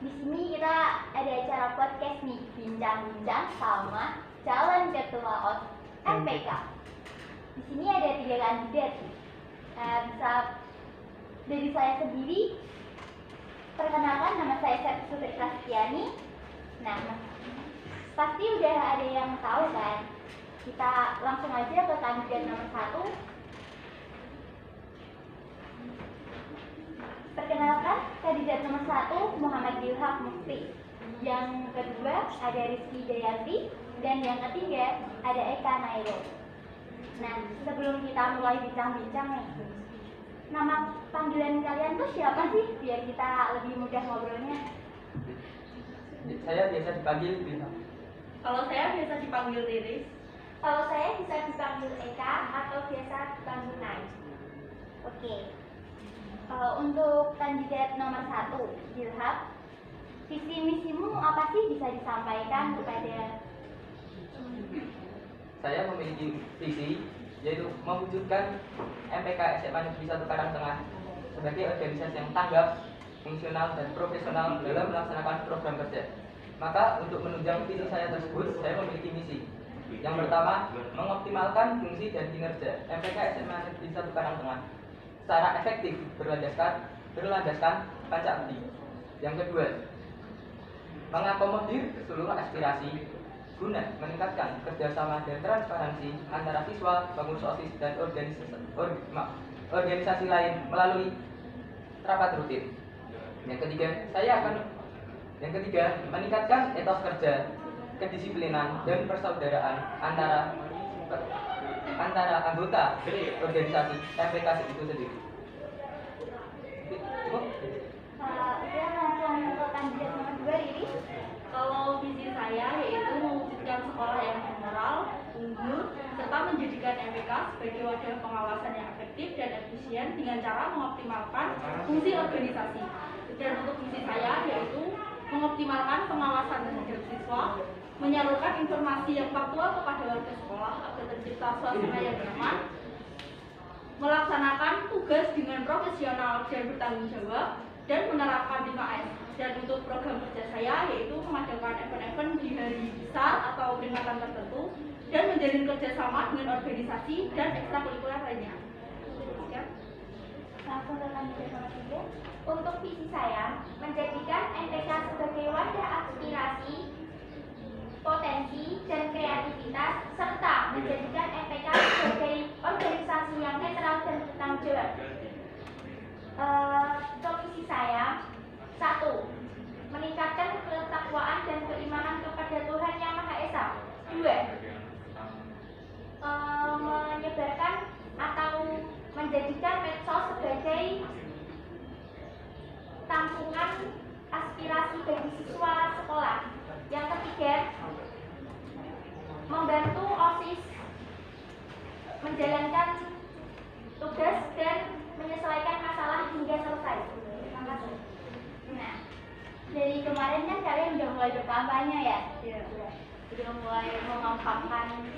Di sini kita ada acara podcast nih, bincang-bincang sama calon ketua MPK. Di sini ada 3 kandidat. Bisa dari saya sendiri, perkenalkan, nama saya Sutri Prasetyani. Nah, pasti udah ada yang tahu kan? Kita langsung aja ke kandidat nomor 1. Perkenalkan, kandidat nomor 1 Muhammad Ilham Mufti. Yang kedua ada Rizky Jayanti, dan yang ketiga ada Eka Nairo. Nah, sebelum kita mulai bincang-bincang nih, nama panggilan kalian tuh siapa sih? Biar kita lebih mudah ngobrolnya. Saya biasa dipanggil Bina. Kalau saya biasa dipanggil Riris. Kalau saya bisa dipanggil Eka atau biasa dipanggil Nai. Oke. Untuk kandidat nomor 1, Ilham, visi misimu apa sih, bisa disampaikan kepada? Saya memiliki visi, yaitu mewujudkan MPK SMA Negeri 1 Karangtengah sebagai organisasi yang tanggap, fungsional, dan profesional dalam melaksanakan program kerja. Maka untuk menunjang visi saya tersebut, saya memiliki misi. Yang pertama, mengoptimalkan fungsi dan kinerja MPK SMA Negeri 1 Karangtengah secara efektif berlandaskan pancasila. Yang kedua, mengakomodir seluruh aspirasi guna meningkatkan kerjasama dan transparansi antara siswa, pengurus OSIS, dan organisasi lain melalui rapat rutin. Yang ketiga, meningkatkan etos kerja, kedisiplinan, dan persaudaraan antara anggota organisasi MPK itu sendiri. Udah langsung ke kandidat nomor 2, Riri. Kalau visi saya yaitu mewujudkan sekolah yang moral, unggul, serta menjadikan MPK sebagai wadah pengawasan yang efektif dan efisien dengan cara mengoptimalkan fungsi organisasi. Dan untuk visi saya yaitu mengoptimalkan pengawasan terhadap siswa, menyalurkan informasi yang faktual kepada warga sekolah agar tercipta suasana yang nyaman, melaksanakan tugas dengan profesional dan bertanggung jawab, dan menerapkan 5S. Dan untuk program kerja saya yaitu mengadakan event-event di hari besar atau peringatan tertentu, dan menjalin kerjasama dengan organisasi dan ekstrakurikuler lainnya. Langsung ke kandidat nomor 3. Untuk visi saya, menjadikan MPK sebagai wadah aspirasi, potensi, dan kreativitas, serta menjadikan MPK sebagai organisasi yang netral dan bertanggung jawab. Untuk visi saya, 1. Meningkatkan ketakwaan dan keimanan kepada Tuhan Yang Maha Esa. 2. Menyebarkan atau menjadikan medsos sebagai tampungan aspirasi bagi siswa sekolah. Yang ketiga, membantu OSIS menjalankan tugas dan menyelesaikan masalah hingga selesai. Terima kasih. Nah, dari kemarin kan kalian udah mulai berkampanye ya? Iya. Udah mulai memampangkan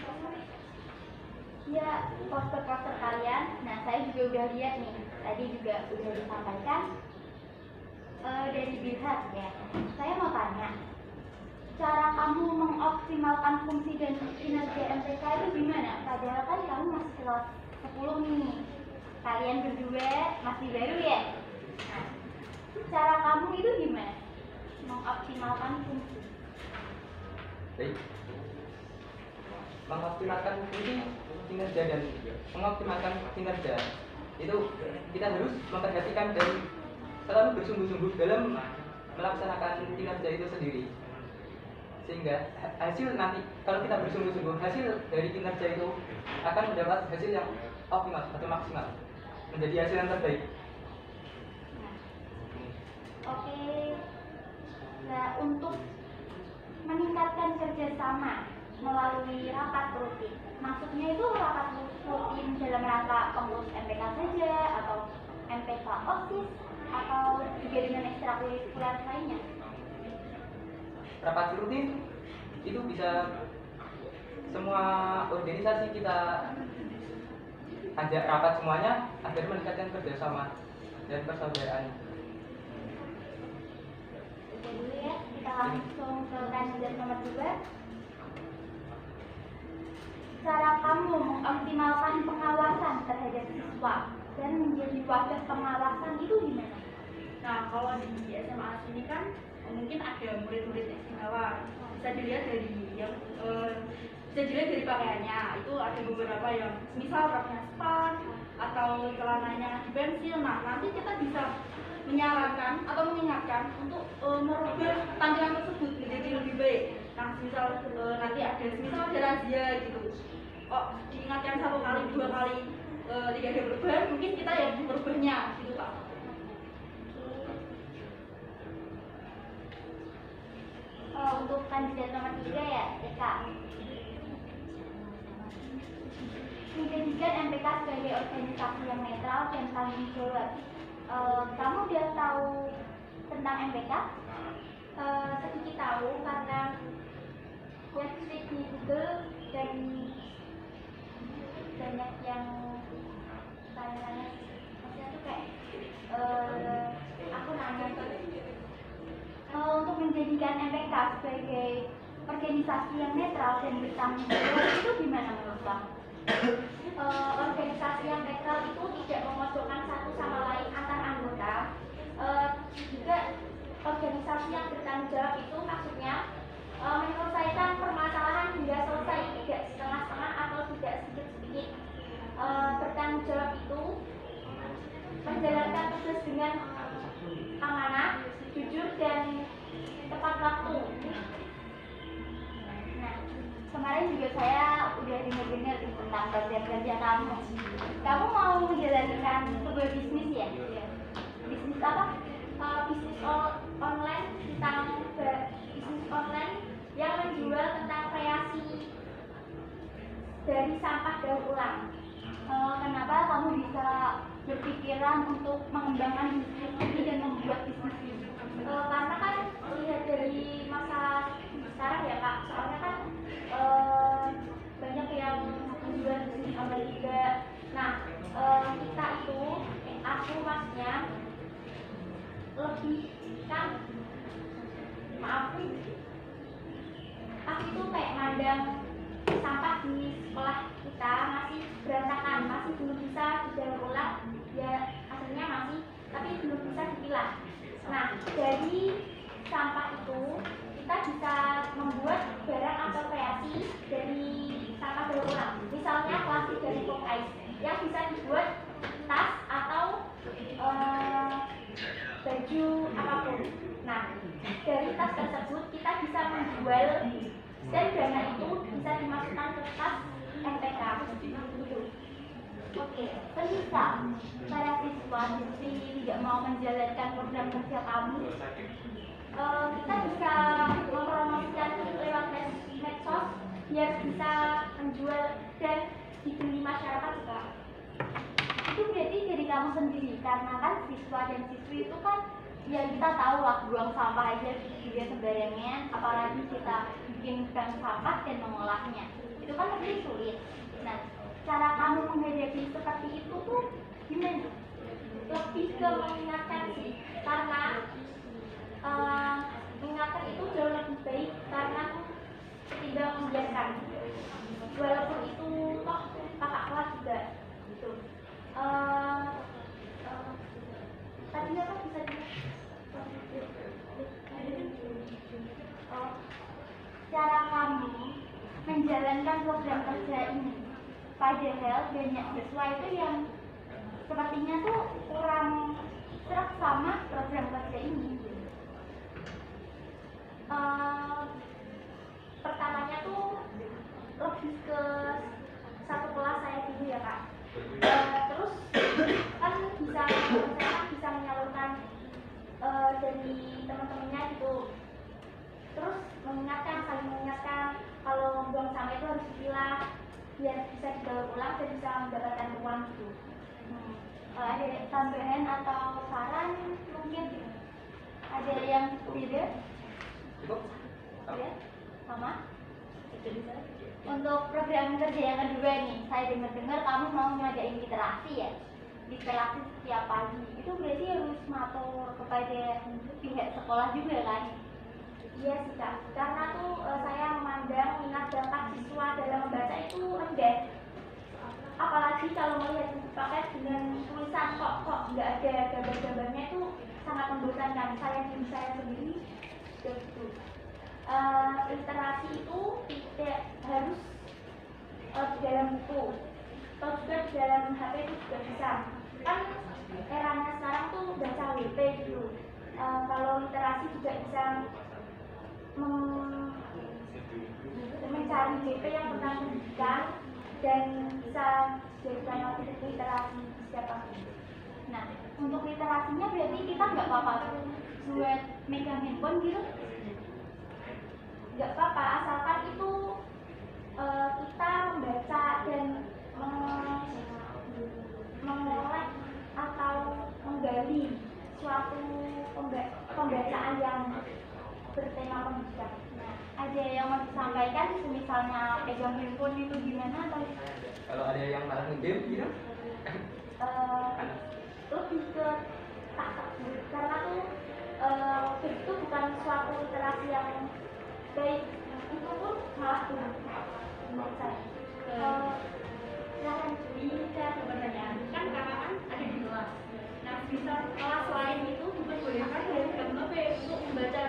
ya poster-poster kalian. Nah, saya juga udah lihat nih. Tadi juga udah disampaikan dari Bilhat ya. Saya mau tanya, cara kamu mengoptimalkan fungsi dan kinerja MPK itu gimana? Padahal kan kamu masih kelas 10 nih. Kalian berdua masih baru ya? Nah, cara kamu itu gimana? Mengoptimalkan fungsi. Baik. Mengoptimalkan fungsi, kinerja, dan mengoptimalkan kinerja itu kita harus memperhatikan dan selalu bersungguh-sungguh dalam melaksanakan kinerja itu sendiri, sehingga hasil nanti kalau kita bersungguh-sungguh, hasil dari kinerja itu akan mendapat hasil yang optimal atau maksimal, menjadi hasil yang terbaik. Oke. Nah, untuk meningkatkan kerjasama melalui rapat rutin, maksudnya itu rapat rutin dalam rangka pengurus MPK saja, atau MPK OSIS, atau juga dengan ekstrakurikuler lainnya? Rapat rutin itu bisa semua organisasi kita ajak rapat semuanya agar meningkatkan kerjasama dan persaudaraan. kita langsung ke kandidat nomor 2. Cara kamu mengoptimalkan pengawasan terhadap siswa dan menjadi wadah pengawasan itu gimana? Nah, kalau di SMA sini kan mungkin ada murid-murid istimewa. Bisa dilihat dari pakaiannya. Itu ada beberapa yang misal roknya span atau celananya di pensil. Nah, nanti kita bisa menyarankan atau mengingatkan untuk merubah tampilan tersebut menjadi lebih baik. Nah, misal nanti ada razia gitu. Oh, diingatkan 1 kali, 2 kali, tidak ada perubahan, mungkin kita yang merubahnya gitu Pak. Untuk kandidat nomor 3 ya, TK. Menjadikan MPK sebagai organisasi yang netral dan tanggung jawab. Kamu udah tahu tentang MPK? Sedikit tahu karena website di Google dan banyak yang tanya-tanya, maksudnya tuh kayak aku nanya untuk menjadikan MPK sebagai organisasi yang netral dan bertanggung jawab itu gimana menurut kamu? Organisasi yang netral itu tidak memojokkan satu sama lain antar anggota. Juga organisasi yang bertanggung jawab itu maksudnya menyelesaikan permasalahan hingga selesai, tidak setengah-setengah atau tidak sedikit-sedikit. Bertanggung jawab itu menjalankan tugas dengan amanah, jujur, dan tepat waktu. Nah, kemarin juga saya udah dengar tentang kerja kamu. Kamu mau menjalankan sebuah bisnis ya? Bisnis apa? Bisnis online tentang bisnis online yang menjual tentang kreasi dari sampah daur ulang. Kenapa kamu bisa berpikiran untuk mengembangkan bisnis ini dan membuat bisnis ini? Karena kan lihat dari masa sekarang ya Kak, soalnya kan banyak yang menjual bisnis online juga. Nah, kita itu, aku maksudnya lebih kan, aku itu kayak mandang sampah di sekolah kita masih berantakan, masih belum bisa didaur ulang, ya asalnya masih, tapi belum bisa dipilah. Nah, dari sampah itu kita bisa membuat barang atau kreasi dari sampah daur ulang. Misalnya plastik dari pop ice yang bisa dibuat tas atau baju apapun. Nah, dari tas tersebut kita bisa menjual dan dana itu bisa dimasukkan ke tas MPK. Oke, semisal para siswa-siswi tidak mau menjalankan program kerja kamu, kita bisa mempromosikan lewat medsos biar bisa menjual dan dibeli masyarakat juga. Itu berarti dari kamu sendiri, karena kan siswa dan siswi itu kan ya kita tahu lah buang sampah aja juga sembarangan, apalagi kita bikin bank sampah dan mengolahnya, itu kan lebih sulit. Nah, cara kamu menghadapi seperti itu tuh gimana? Lebih ke mengingatkan sih, karena mengingatkan itu jauh lebih baik karena ketimbang membiarkan, walaupun itu toh kakak kelas juga gitu. Tadinya apa bisa cara kamu menjalankan program kerja ini, padahal banyak siswa itu yang sepertinya tuh kurang serak sama program kerja ini. Pertamanya tuh lebih ke satu kelas saya dulu ya Kak. Terus kan bisa menyalurkan dari teman-temannya gitu. Terus saling mengingatkan kalau membuang sampah itu harus dipilah biar bisa didaur ulang dan bisa mendapatkan uang gitu. Ada tambahan atau saran mungkin? Ada yang beda? Cukup? Ya, sama? Untuk program kerja yang kedua nih, saya dengar kamu mau ngadain literasi ya? Literasi setiap pagi. Itu berarti harus matur kepada pihak sekolah juga kan? Iya sih Kak, karena tuh saya memandang minat bakat siswa dalam membaca itu rendah. Apalagi kalau melihat buku paket dengan tulisan kok nggak ada gambar-gambarnya itu sangat membosankan. Saya sendiri begitu. Literasi itu tidak harus di dalam buku, atau juga di dalam HP itu juga bisa. Kan eranya sekarang tuh baca WP gitu. Kalau literasi juga bisa mencari JP yang tentang pendidikan dan bisa dijadikan lagi literasi siapa. Nah, untuk literasinya berarti kita nggak apa-apa buat megang handphone gitu, nggak apa-apa asalkan itu kita membaca dan mengolek atau menggali suatu pembacaan yang bertema pendidikan. Nah, ada yang mau disampaikan, misalnya pegang handphone itu gimana atau Kalau ada yang malah ngegame gitu? lebih ke takut karena tuh itu bukan suatu literasi yang baik, itu pun malah buruk menurut saya. Silahkan Bisa sebenarnya kan kakak kan ada di kelas. Nah, bisa kelas lain itu diperbolehkan dengan HP untuk membaca,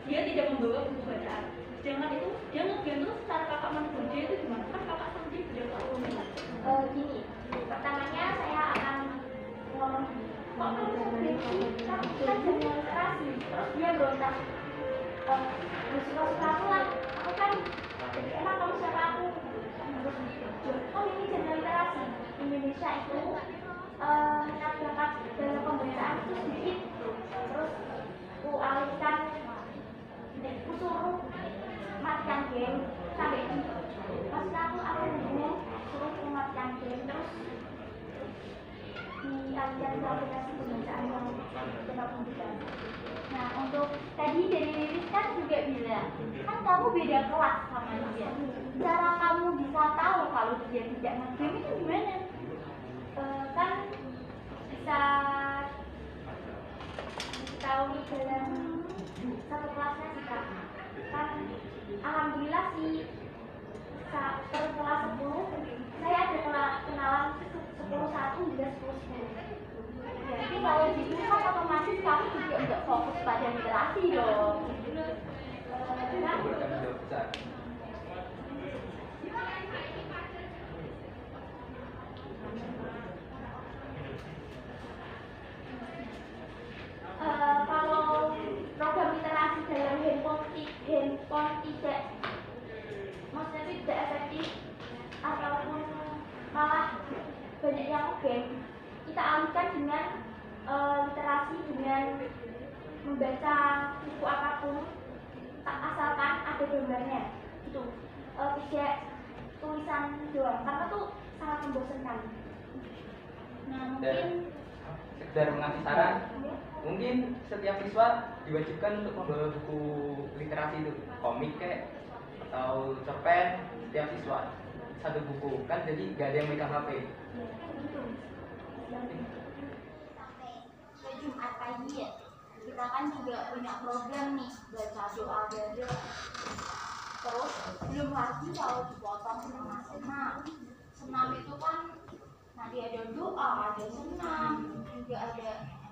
dia tidak membawa buku bacaan. Sedangkan itu dia ngegame tuh secara kakak menegur dia itu gimana? Kan kakak sama dia tidak tahu. Gini, pertamanya saya akan ngomong kok kamu ngegame sih, kan jadi literasi, terus dia berontak. Suka-suka aku lah, aku kan emang kamu siapa aku? Oh ini channel literasi. Indonesia itu minat bakat dalam pembacaan itu sedikit, terus ku alihkan, ku suruh matikan game sampai maksudnya aku ngomong suruh ku matikan game terus dialihkan ke aplikasi pembacaan yang dalam pembacaan. Nah, untuk tadi dari Lilis kan juga bilang, kan kamu beda kelas sama dia. Cara kamu bisa tahu kalau dia tidak ngegame itu gimana? Kan bisa tahu dalam satu kelasnya sih Kak. Kan alhamdulillah sih per kelas 10 saya ada kenalan 10-1 juga 10-10. Jadi kalau gitu kan otomatis kamu juga nggak fokus pada literasi dong. Kalau program literasi dalam handphone tidak, maksudnya tidak efektif ataupun malah banyak yang game, kita alihkan dengan literasi dengan membaca buku apapun asalkan ada gambarnya gitu, tidak tulisan doang karena tuh sangat membosankan. Nah mungkin sekedar mengasih saran, mungkin setiap siswa diwajibkan untuk membawa buku literasi itu, komik kayak atau cerpen, setiap siswa satu buku kan, jadi gak ada yang megang HP. Sampai ke Jumat pagi ya, kita kan juga punya program nih baca doa gada. Terus belum lagi kalau dipotong senam itu kan nanti ada doa, ada senam, juga ada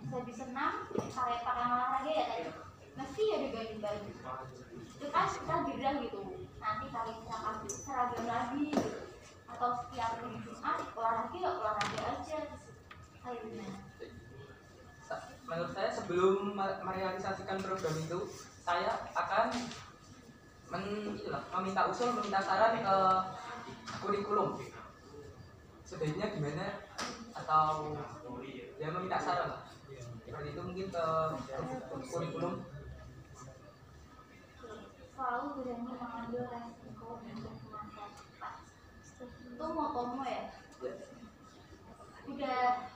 sehabis senam tarik pakai olahraga ya tadi, mesti ada ganti baju. Itu kan kita bilang gitu, nanti tarik seragam lagi gitu. Atau setiap hari Jumat olahraga aja. Menurut saya sebelum merealisasikan program itu, saya akan meminta saran ke kurikulum. Sebaiknya gimana, atau ya meminta saran lah. Seperti itu mungkin ke kurikulum. Selalu berani mengambil resiko untuk memanfaatkan. Itu motomu ya? Udah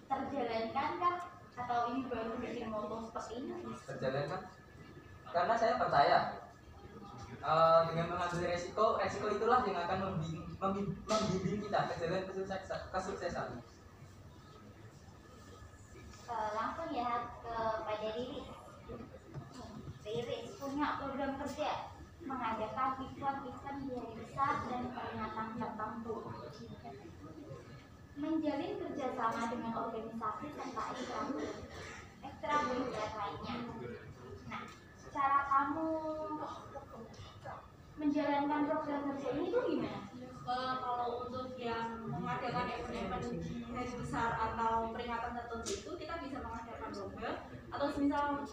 terjalankan kan? Atau ini baru bikin moto seperti ini? Terjalankan. Karena saya percaya dengan mengambil resiko itulah yang akan membimbing kita ke jalan kesuksesan. Langsung ya ke Pak Riris. mengadakan event-event di hari besar dan peringatan tertentu, menjalin kerjasama dengan organisasi serta ekstrakurikuler lainnya. Nah, cara kamu menjalankan program kerja ini tuh gimana? Kalau untuk yang mengadakan event-event di hari besar atau peringatan tertentu itu kita bisa mengadakan lomba atau misal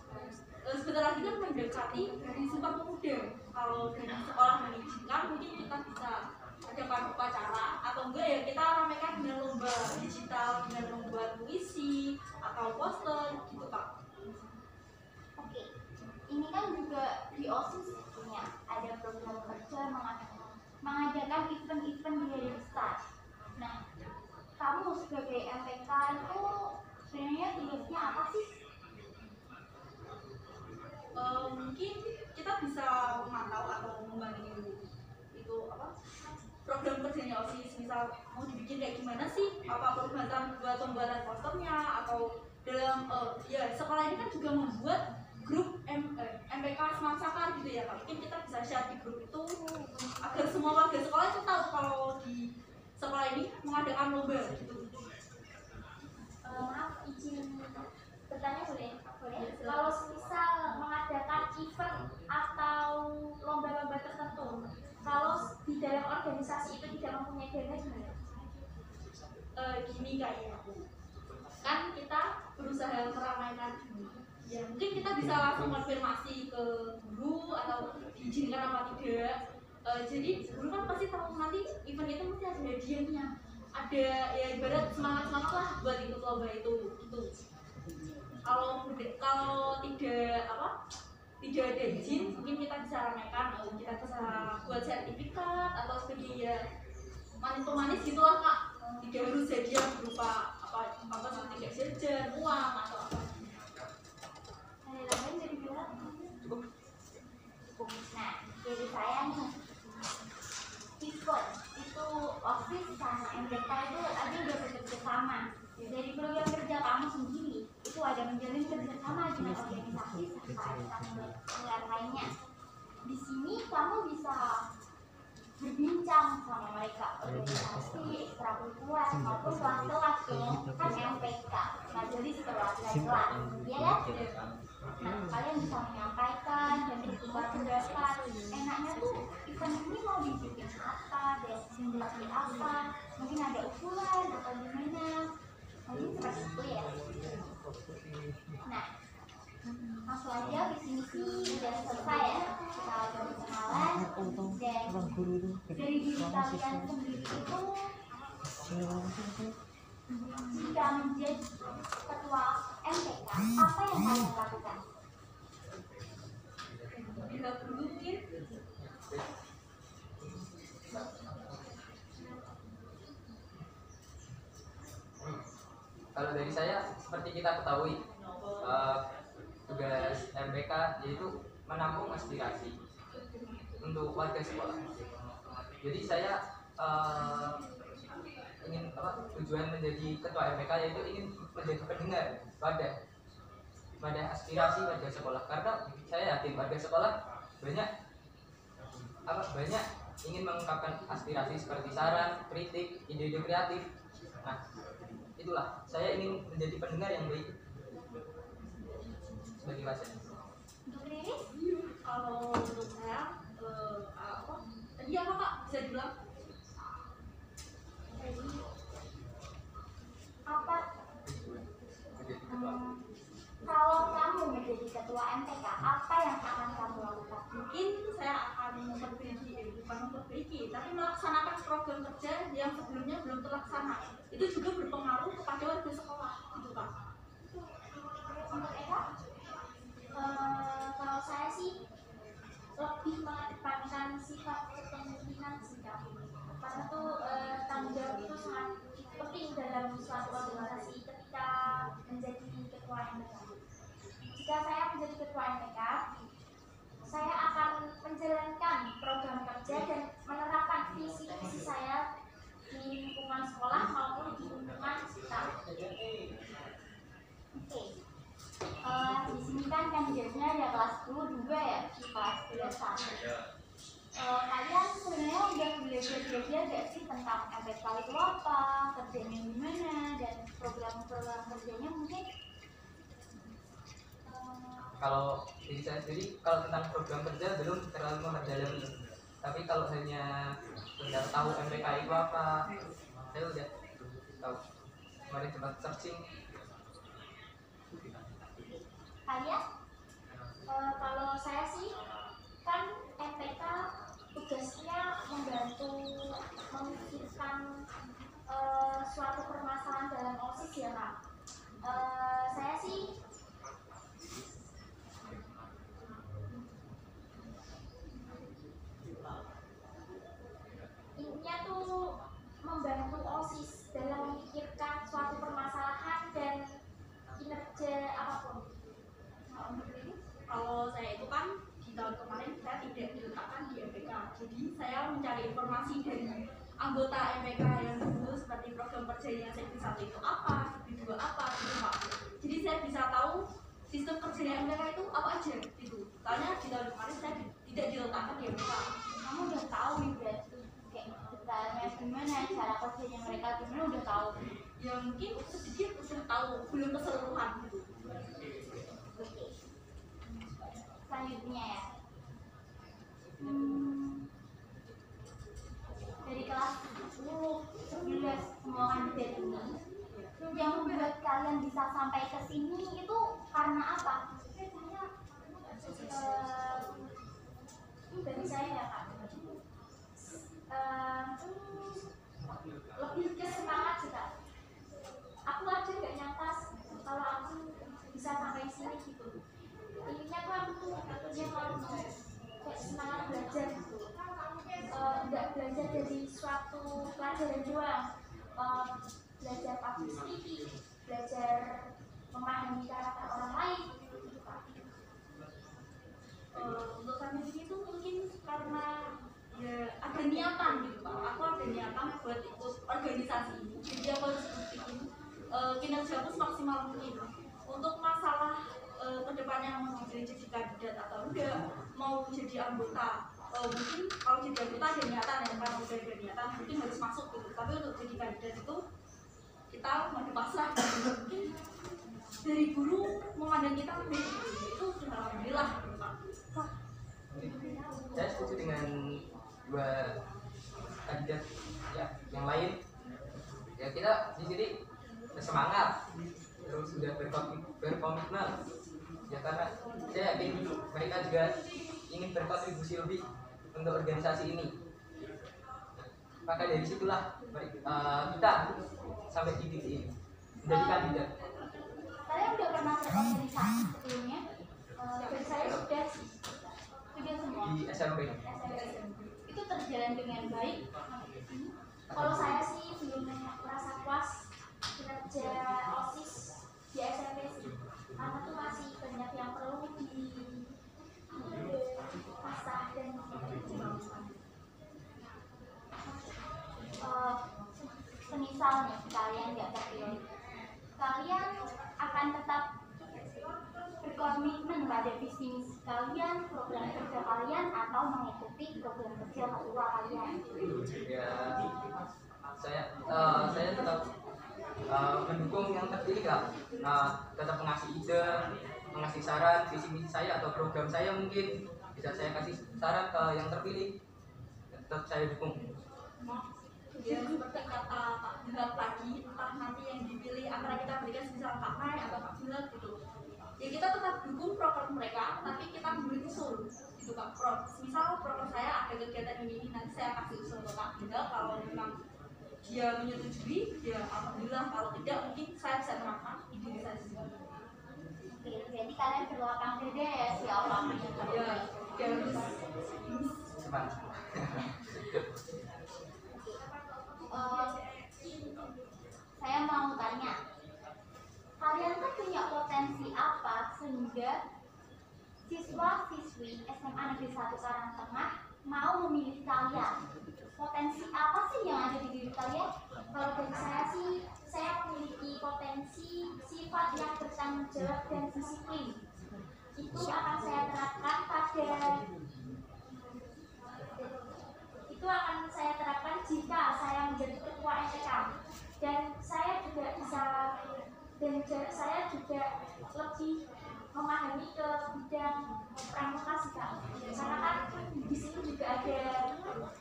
sebentar lagi kan mendekati Hari Sumpah Pemuda. Kalau dari sekolah mengizinkan mungkin kita bisa adakan upacara atau enggak ya kita ramaikan dengan lomba digital dengan membuat puisi atau poster gitu Pak. Oke, ini kan juga di OSIS punya ada program kerja mengadakan event-event di hari besar. Nah, kamu sebagai MPK itu sebenarnya tugasnya apa sih? Mungkin kita bisa memantau atau membantu itu apa program kerjanya OSIS, misal mau dibikin kayak gimana sih, apa pembuatan pembuatan posternya atau dalam ya sekolah ini kan juga membuat grup MPK Semangat Sakar gitu ya Kak. Mungkin kita bisa share di grup itu agar semua warga sekolah itu tahu kalau di sekolah ini mengadakan lomba gitu. Maaf, izin bertanya boleh? Boleh. Kalau misal mengadakan event atau lomba-lomba tertentu, kalau di dalam organisasi itu tidak mempunyai dana gimana? Gini kayaknya kan kita berusaha meramaikan dulu. Ya mungkin kita bisa langsung konfirmasi ke guru atau diizinkan apa tidak. Jadi guru kan pasti tahu nanti event itu mesti ada hadiahnya, ada ya ibarat semangat lah buat ikut lomba itu gitu. Kalau tidak tidak ada izin, mungkin kita bisa ramaikan, kita bisa buat sertifikat atau sebagai ya manis gitulah Kak. Tidak harus hadiah berupa apa seperti kayak jajan, uang atau apa. Ada lain dari bilang? Cukup. Nah, jadi saya nih, event itu OSIS sama MPK itu ada udah bekerja sama. Dari program kerja kamu sendiri itu ada menjalin kerjasama dengan organisasi serta ekstrakurikuler lainnya. Di sini kamu bisa berbincang sama mereka, organisasi ekstrakurikuler maupun kelas-kelas dong, kan MPK, majelis perwakilan kelas, ya kan? Nah, kalian bisa menyampaikan dan bertukar pendapat. Enaknya tuh event ini mau dibikin apa, dan seperti apa, mungkin ada usulan atau gimana, mungkin seperti itu ya. Nah, langsung aja visi misi udah selesai ya. Kita udah berkenalan dan dari diri kalian sendiri itu jika menjadi ketua MPK, apa yang kalian lakukan? Bila perlu mungkin Kalau dari saya, seperti kita ketahui, tugas MPK yaitu menampung aspirasi untuk warga sekolah. Jadi saya ingin tujuan menjadi ketua MPK yaitu ingin menjadi pendengar pada aspirasi warga sekolah, karena saya yakin warga sekolah banyak ingin mengungkapkan aspirasi seperti saran, kritik, ide-ide kreatif. Nah, itulah saya ingin menjadi pendengar yang baik sebagai pasien. Untuk Riris? kalau untuk saya tadi apa Kak bisa dibilang? Jadi apa? Kalau kamu menjadi ketua MPK, apa yang akan kamu lakukan? Mungkin saya akan memperbaiki, tapi melaksanakan program kerja yang sebelumnya belum terlaksana. Itu juga berpengaruh kepada warga sekolah, gitu Kak. Untuk Eka? Kalau saya sih lebih mengedepankan sifat kepemimpinan sih Kak. Karena tuh tanggung jawab itu sangat penting dalam suatu organisasi ketika menjadi ketua MPK. Jika saya menjadi ketua MPK, saya akan menjalankan program kerja dan menerapkan visi-visi saya di lingkungan sekolah maupun di lingkungan sekitar. Oke. Di sini kan kandidatnya ada kelas 10 juga ya, kelas 21. Kalian sebenarnya udah belajar gak sih tentang MPK itu apa, kerjanya gimana, dan program-program kerjanya mungkin? Kalau diri saya sendiri, kalau tentang program kerja belum terlalu mempelajari. Tapi kalau hanya sekedar tahu MPK itu apa, saya udah tahu. Kemarin sempat searching. Kalian? Kalau saya sih, kan MPK tugasnya membantu memikirkan suatu permasalahan dalam OSIS ya Kak. Saya sih intinya tuh membantu OSIS dalam memikirkan suatu permasalahan dan kinerja apapun. Kalau saya itu kan di tahun kemarin saya tidak diletakkan di MPK, jadi saya mencari informasi dari anggota MPK yang dulu seperti program kerjanya Sekti 1 itu apa, Sekti 2 apa gitu Pak. Jadi saya bisa tahu sistem kerjanya MPK itu apa aja gitu. Soalnya di tahun kemarin saya tidak diletakkan di MPK. Kamu udah tahu nih berarti kayak detailnya gimana, cara kerjanya mereka gimana udah tahu. Ya mungkin sedikit udah tahu, belum keseluruhan gitu. Oke. Selanjutnya ya. Dari kelas 10, 11 semua kandidat ini yang membuat kalian bisa sampai ke sini itu karena apa? Dari saya ya Kak. Lebih ke semangat sih Kak. Aku aja gak nyangka kalau aku bisa sampai sini gitu. Intinya tuh aku tuh punya kayak semangat belajar gitu. Nggak belajar dari suatu pelajaran doang, belajar public speaking, belajar memahami karakter orang lain gitu Pak. Untuk kami ini tuh mungkin karena ya ada niatan gitu Pak. Aku ada niatan buat ikut organisasi ini, jadi aku harus bikin kinerja aku semaksimal mungkin. Untuk masalah kedepannya mau jadi kandidat atau enggak, mau jadi anggota, mungkin kalau jadi anggota ada niatan ya, kan udah ada niatan mungkin harus masuk gitu. Tapi untuk jadi kandidat itu kita mau dipasrah gitu. Mungkin dari guru memandang kita lebih itu sudah alhamdulillah gitu Pak. Saya setuju dengan dua kandidat ya yang lain. Ya kita di sini bersemangat, terus sudah berkomitmen. Ya karena saya yakin mereka juga ingin berkontribusi lebih untuk organisasi ini. Maka dari situlah kita sampai di titik ini menjadi kandidat. Kalian udah pernah berorganisasi sebelumnya? Dan saya sudah semua Di SMP. itu terjalan dengan baik. Kalau saya sih belum merasa puas kinerja OSIS di SMP sih, karena tuh masih banyak yang perlu diasah dan semisal nih kalian nggak terpilih, kalian akan tetap berkomitmen pada visi misi kalian, program kerja kalian, atau mengikuti program kerja ketua kalian. Ya, saya tetap mendukung yang terpilih lah. Tetap mengasih ide, mengasih saran, visi misi saya atau program saya mungkin bisa saya kasih saran ke yang terpilih. Tetap saya dukung. Ya seperti kata Pak Bilal tadi, entah nanti yang dipilih antara kita berikan semisal Pak Mai atau Pak Bilal gitu. Ya kita tetap dukung program mereka, tapi kita memberi usul gitu Pak. Misal program saya ada kegiatan ini, nanti saya kasih usul ke Pak Bilal. Kalau memang dia menyetujui, ya alhamdulillah. Kalau tidak, mungkin saya bisa menerapkan ide saya sendiri. Oke, jadi kalian berlapang dada ya siapa Ya harus Semangat. Saya mau tanya, kalian kan punya potensi apa sehingga siswa-siswi SMA Negeri 1 Karangtengah mau memilih kalian? Potensi apa sih yang ada di diri kalian? Kalau dari saya sih, saya memiliki potensi sifat yang bertanggung jawab dan disiplin. Itu akan saya terapkan pada itu akan saya terapkan jika saya menjadi ketua MPK, dan saya juga lebih memahami ke bidang pramuka sih Kak, karena kan di sini juga ada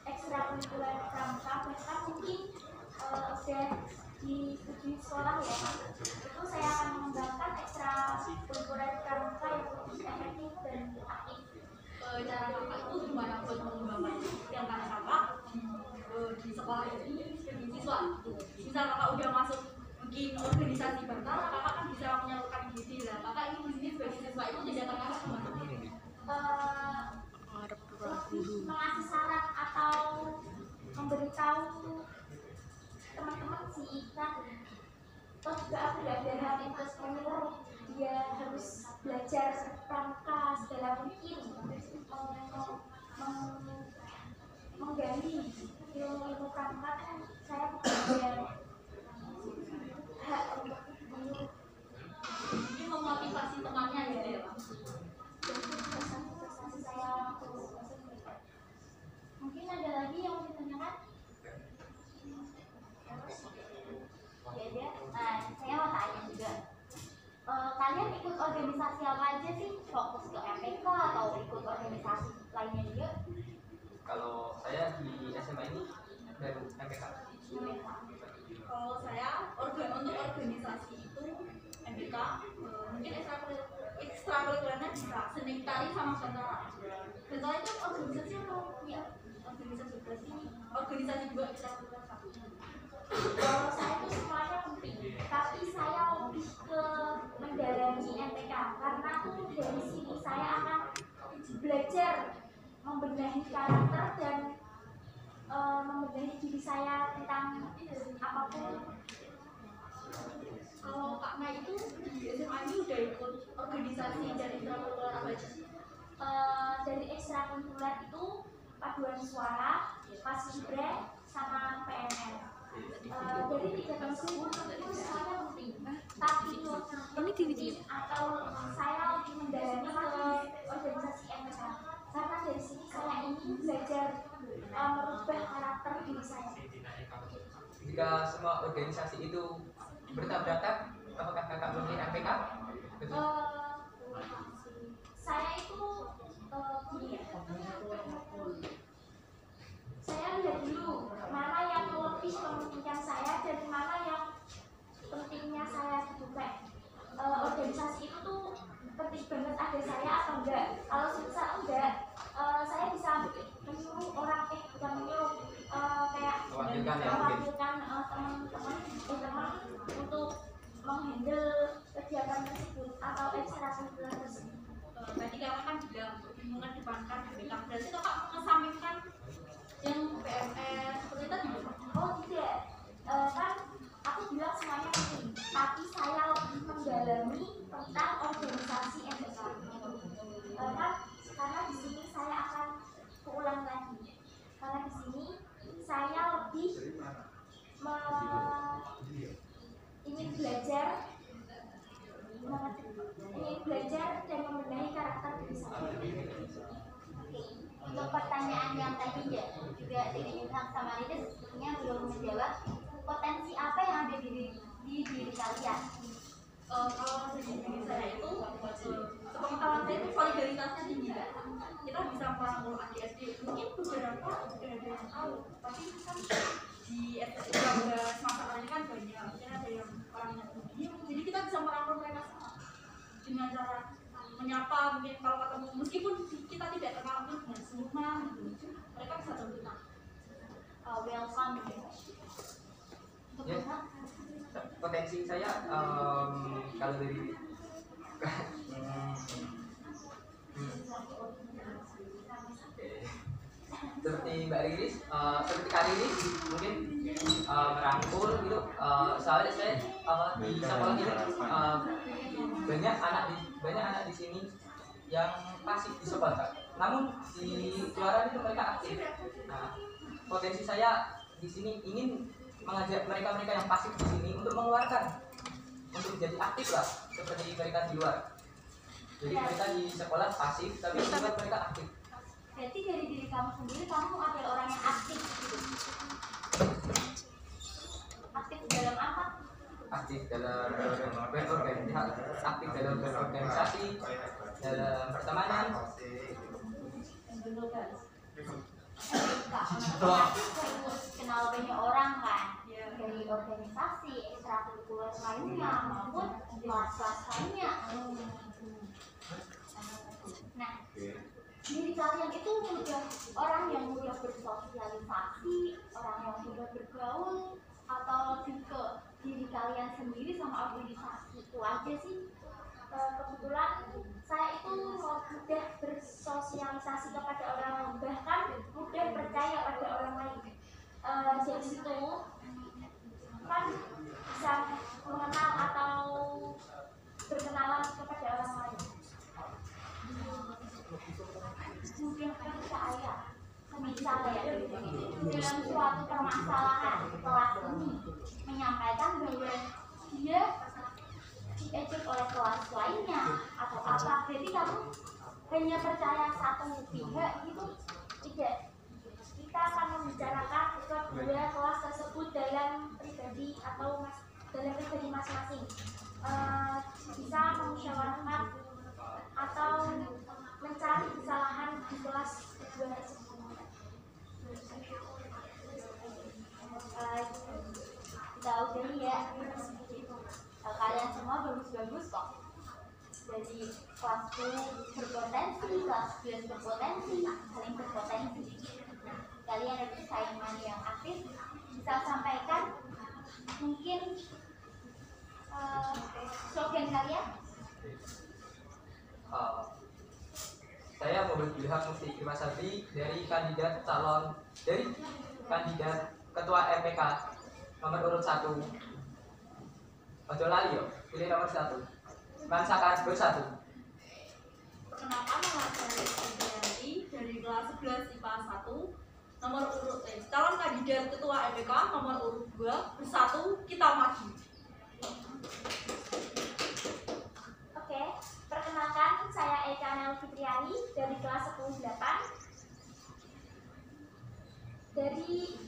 ekstrakurikuler pramuka, bahkan mungkin udah di sekolah ya, itu saya akan mengembangkan ekstrakurikuler pramuka yang lebih efektif dan aktif. Cara kakak itu gimana buat mengembangkan yang tanya kakak di sekolah ini sebagai siswa? Misal kakak udah masuk mungkin organisasi batal, kakak kan bisa menyalurkan ide lah. Kakak ini di sini sebagai siswa itu tidak kakak gimana? Lebih mengasih saran atau memberitahu teman-teman sih kan, toh juga aku tidak ada hal yang terus menyuruh dia harus belajar pramuka segala mungkin, menggali ilmu pramuka kan saya punya hak untuk menyuruh. Ini memotivasi temannya gitu ya Pak? Prestasi saya mungkin ada lagi yang mau ditanyakan? Ya ada. Nah, saya mau tanya juga. Kalian ikut organisasi apa aja sih? Fokus ke MPK atau ikut organisasi lainnya juga? Kalau saya di SMA ini baru MPK. Kalau saya untuk organisasi itu MBK, mungkin ekstrakurikulernya bisa seni tari sama sentara. Sentara itu organisasi atau ya organisasi berarti organisasi juga ekstrakurikuler satu. Kalau saya itu semuanya penting, tapi saya lebih ke mendalami MPK karena tuh dari sini saya akan belajar membenahi karakter dan membenahi diri saya tentang apapun. Kalau Kak Mai itu di SMA ini udah ikut organisasi dan ekstrakurikuler apa aja sih? Dari ekstrakurikuler itu paduan suara, paskibra, sama PNL. Dari 3 tahun itu semuanya penting. Tapi ini atau saya lebih mendalami ke organisasi MPK karena dari sini saya ingin belajar merubah karakter diri saya. Jika semua organisasi itu bertabrakan, apakah kakak memilih MPK? Betul. Saya itu gini ya. Saya lihat dulu mana yang lebih mementingkan saya dan mana yang pentingnya saya gitu, kayak organisasi itu tuh penting banget ada saya atau enggak. Kalau misal enggak, saya bisa menyuruh orang bukan menyuruh kayak mewakilkan teman-teman untuk menghandle kegiatan tersebut atau ekstrakurikuler tersebut. Tadi kakak kan bilang mengedepankan MBK, berarti kakak mengesampingkan yang PMS seperti tadi. Oh tidak, kan aku bilang semuanya penting, tapi saya lebih mendalami tentang organisasi MPK. Kan karena di sini saya akan keulang lagi, karena di sini saya lebih ingin belajar dan membenahi karakter diri saya. Oke, untuk pertanyaan yang tadi ya, juga dari Ilham sama Rida sebenarnya belum menjawab potensi apa yang ada di diri kalian. Kalau dari diri saya itu, sepengetahuan saya itu solidaritasnya tinggi kan. Kita bisa merangkul adik-adik, mungkin beberapa sudah ada yang tahu, tapi kan di semasa ini kan banyak, mungkin ada yang orangnya begini, jadi kita bisa merangkul mereka dengan cara menyapa, mungkin kalau ketemu meskipun kita tidak kenal pun dengan senyuman gitu, mereka bisa tahu kita Welcome. Untuk Ya. Ilham, Potensi saya kalau dari seperti Mbak Riris, seperti Kak Riris mungkin merangkul gitu. Soalnya saya di sekolah ini banyak anak di sini yang pasif di sekolah, Kak. Namun di luar itu mereka aktif. Nah, potensi saya di sini ingin mengajak mereka yang pasif di sini untuk mengeluarkan, untuk jadi aktif lah seperti mereka di luar. Jadi mereka di sekolah pasif, tapi di luar mereka aktif. berarti dari diri kamu sendiri kamu adalah orang yang aktif gitu. Aktif dalam apa? Aktif dalam berorganisasi, aktif dalam berorganisasi, dalam pertemanan. Kenal banyak orang kan, dari organisasi, ekstrakurikuler lainnya maupun kelas-kelas lainnya. Nah, diri kalian itu mudah, orang yang mudah bersosialisasi, orang yang mudah bergaul, atau juga diri kalian sendiri sama organisasi itu aja sih? Kebetulan saya itu mudah bersosialisasi kepada orang lain, bahkan mudah percaya pada orang lain. Jadi itu kan bisa mengenal atau berkenalan kepada orang lain. Mudah percaya, misalnya dalam suatu permasalahan kelas ini menyampaikan bahwa dia diejek oleh kelas lainnya atau apa, jadi kamu hanya percaya satu pihak itu tidak. Kita akan membicarakan kedua kelas tersebut dalam pribadi atau dalam pribadi masing-masing, bisa memusyawarahkan atau mencari kesalahan di kelas kedua tersebut. Kita udahi ya. Kalian semua bagus-bagus kok. Jadi kelasku berpotensi, kelas kalian berpotensi, saling berpotensi. Nah, kalian ada saingan yang aktif, bisa sampaikan mungkin slogan kalian. Saya Muhammad Ilham Mufti Irmasadi dari kandidat ketua MPK nomor urut 1. Ojo lali yo, pilih nomor 1. Mansakan bersatu. Perkenalkan, nama saya Febrianti dari kelas 11 IPA 1. Nomor urut calon kandidat ketua MPK nomor urut 2. Bersatu kita maju. Oke, perkenalkan saya Eka Nel Fitriani dari kelas 10-8 dari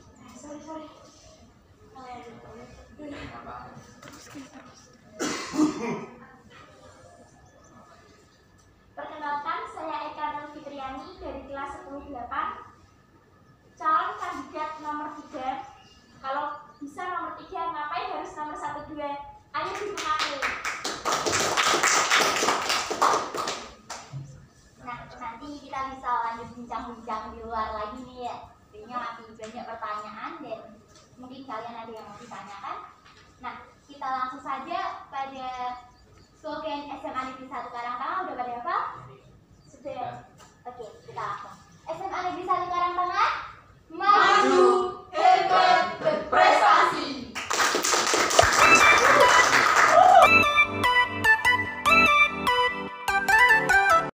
Perkenalkan, saya Eka Nel Fitriani dari kelas 10-8, calon kandidat nomor 3. Kalau bisa nomor 3, ngapain harus nomor 1, 2? Ayo dibukakan. Nah, nanti kita bisa lanjut bincang-bincang di luar lagi nih ya. Sebenarnya masih banyak pertanyaan dan mungkin kalian ada yang mau ditanyakan. Nah, kita langsung saja pada slogan SMA Negeri 1 Karangtengah. Udah pada hafal? Sudah. Oke, kita langsung. SMA Negeri 1